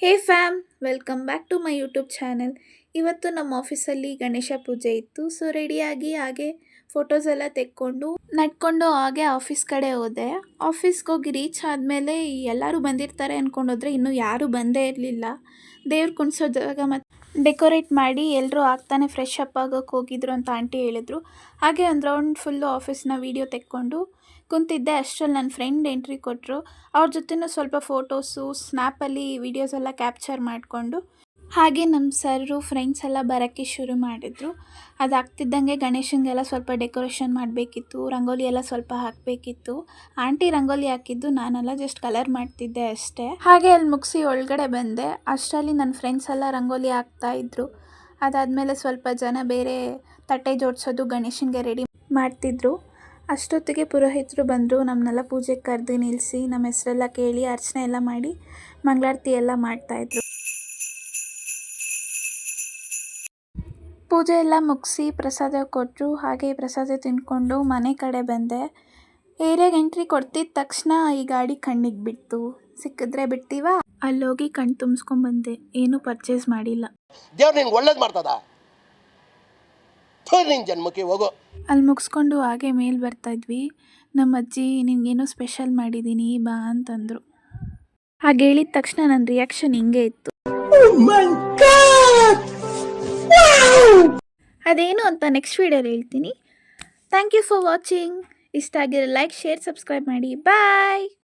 Hey fam, welcome back to my YouTube channel. ಇವತ್ತು ನಮ್ಮ ಆಫೀಸಲ್ಲಿ ಗಣೇಶ ಪೂಜೆ ಇತ್ತು. ಸೊ ರೆಡಿಯಾಗಿ ಹಾಗೆ ಫೋಟೋಸ್ ಎಲ್ಲ ತೆಕ್ಕೊಂಡು ನಡ್ಕೊಂಡು ಹಾಗೆ ಆಫೀಸ್ ಕಡೆ ಹೋದೆ. ಆಫೀಸ್ಗೆ ಹೋಗಿ ರೀಚ್ ಆದಮೇಲೆ ಎಲ್ಲರೂ ಬಂದಿರ್ತಾರೆ ಅಂದ್ಕೊಂಡೋದ್ರೆ ಇನ್ನೂ ಯಾರೂ ಬಂದೇ ಇರಲಿಲ್ಲ. ದೇವ್ರು ಕುಣಿಸೋ ಜಾಗ ಮತ್ತು ಡೆಕೋರೇಟ್ ಮಾಡಿ ಎಲ್ಲರೂ ಆಗ್ತಾನೆ ಫ್ರೆಶ್ ಅಪ್ ಆಗೋಕ್ಕೆ ಹೋಗಿದ್ರು ಅಂತ ಆಂಟಿ ಹೇಳಿದ್ರು. ಹಾಗೆ ಒಂದು ರೌಂಡ್ ಫುಲ್ಲು ಆಫೀಸ್ನ ವೀಡಿಯೋ ತೆಕ್ಕೊಂಡು ಕುಂತಿದ್ದೆ. ಅಷ್ಟರಲ್ಲಿ ನನ್ನ ಫ್ರೆಂಡ್ ಎಂಟ್ರಿ ಕೊಟ್ಟರು. ಅವ್ರ ಜೊತೆನೂ ಸ್ವಲ್ಪ ಫೋಟೋಸು ಸ್ನ್ಯಾಪಲ್ಲಿ ವೀಡಿಯೋಸ್ ಎಲ್ಲ ಕ್ಯಾಪ್ಚರ್ ಮಾಡಿಕೊಂಡು ಹಾಗೆ ನಮ್ಮ ಸರ್ರು ಫ್ರೆಂಡ್ಸ್ ಎಲ್ಲ ಬರೋಕ್ಕೆ ಶುರು ಮಾಡಿದರು. ಅದಾಗ್ತಿದ್ದಂಗೆ ಗಣೇಶನಿಗೆಲ್ಲ ಸ್ವಲ್ಪ ಡೆಕೋರೇಷನ್ ಮಾಡಬೇಕಿತ್ತು, ರಂಗೋಲಿ ಎಲ್ಲ ಸ್ವಲ್ಪ ಹಾಕಬೇಕಿತ್ತು. ಆಂಟಿ ರಂಗೋಲಿ ಹಾಕಿದ್ದು, ನಾನೆಲ್ಲ ಜಸ್ಟ್ ಕಲರ್ ಮಾಡ್ತಿದ್ದೆ ಅಷ್ಟೇ. ಹಾಗೆ ಅಲ್ಲಿ ಮುಗಿಸಿ ಒಳಗಡೆ ಬಂದೆ. ಅಷ್ಟರಲ್ಲಿ ನನ್ನ ಫ್ರೆಂಡ್ಸ್ ಎಲ್ಲ ರಂಗೋಲಿ ಹಾಕ್ತಾಯಿದ್ರು. ಅದಾದಮೇಲೆ ಸ್ವಲ್ಪ ಜನ ಬೇರೆ ತಟ್ಟೆ ಜೋಡಿಸೋದು ಗಣೇಶನಿಗೆ ರೆಡಿ ಮಾಡ್ತಿದ್ರು. ಅಷ್ಟೊತ್ತಿಗೆ ಪುರೋಹಿತರು ಬಂದರು. ನಮ್ಮನ್ನೆಲ್ಲ ಪೂಜೆಗೆ ಕರೆದು ನಿಲ್ಲಿಸಿ ನಮ್ಮ ಹೆಸರೆಲ್ಲ ಕೇಳಿ ಅರ್ಚನೆ ಎಲ್ಲ ಮಾಡಿ ಮಂಗಳಾರತಿ ಎಲ್ಲ ಮಾಡ್ತಾಯಿದ್ರು. ಪೂಜೆ ಎಲ್ಲ ಮುಗಿಸಿ ಪ್ರಸಾದ ಕೊಟ್ಟರು. ಹಾಗೆ ಪ್ರಸಾದ ತಿಂದ್ಕೊಂಡು ಮನೆ ಕಡೆ ಬಂದೆ. ಏರಿಯಾಗೆ ಎಂಟ್ರಿ ಕೊಡ್ತಿದ್ದ ತಕ್ಷಣ ಈ ಗಾಡಿ ಕಣ್ಣಿಗೆ ಬಿಡ್ತು. ಸಿಕ್ಕಿದ್ರೆ ಬಿಡ್ತೀವ, ಅಲ್ಲೋಗಿ ಕಣ್ಣು ತುಂಬಿಸ್ಕೊಂಡ್ಬಂದೆ. ಏನೂ ಪರ್ಚೇಸ್ ಮಾಡಿಲ್ಲ. ದೇವ್ರು ನಿಂಗೆ ಒಳ್ಳೇದು ಮಾಡ್ತದ, ನಿನ್ನ ಜನ್ಮಕ್ಕೆ ಹೋಗೋ. ಅಲ್ಲಿ ಮುಗಿಸ್ಕೊಂಡು ಹಾಗೆ ಮೇಲೆ ಬರ್ತಾಯಿದ್ವಿ. ನಮ್ಮ ಅಜ್ಜಿ ನಿನಗೇನೋ ಸ್ಪೆಷಲ್ ಮಾಡಿದ್ದೀನಿ ಬಾ ಅಂತಂದರು. ಹಾಗೆ ಹೇಳಿದ ತಕ್ಷಣ ನನ್ನ ರಿಯಾಕ್ಷನ್ ಹಿಂಗೆ ಇತ್ತು. ಅದೇನು ಅಂತ ನೆಕ್ಸ್ಟ್ ವೀಡಿಯೋಲಿ ಹೇಳ್ತೀನಿ. Thank you for watching. ಇಷ್ಟ ಆಗಿರೋ ಲೈಕ್, ಶೇರ್, ಸಬ್ಸ್ಕ್ರೈಬ್ ಮಾಡಿ. ಬಾಯ್.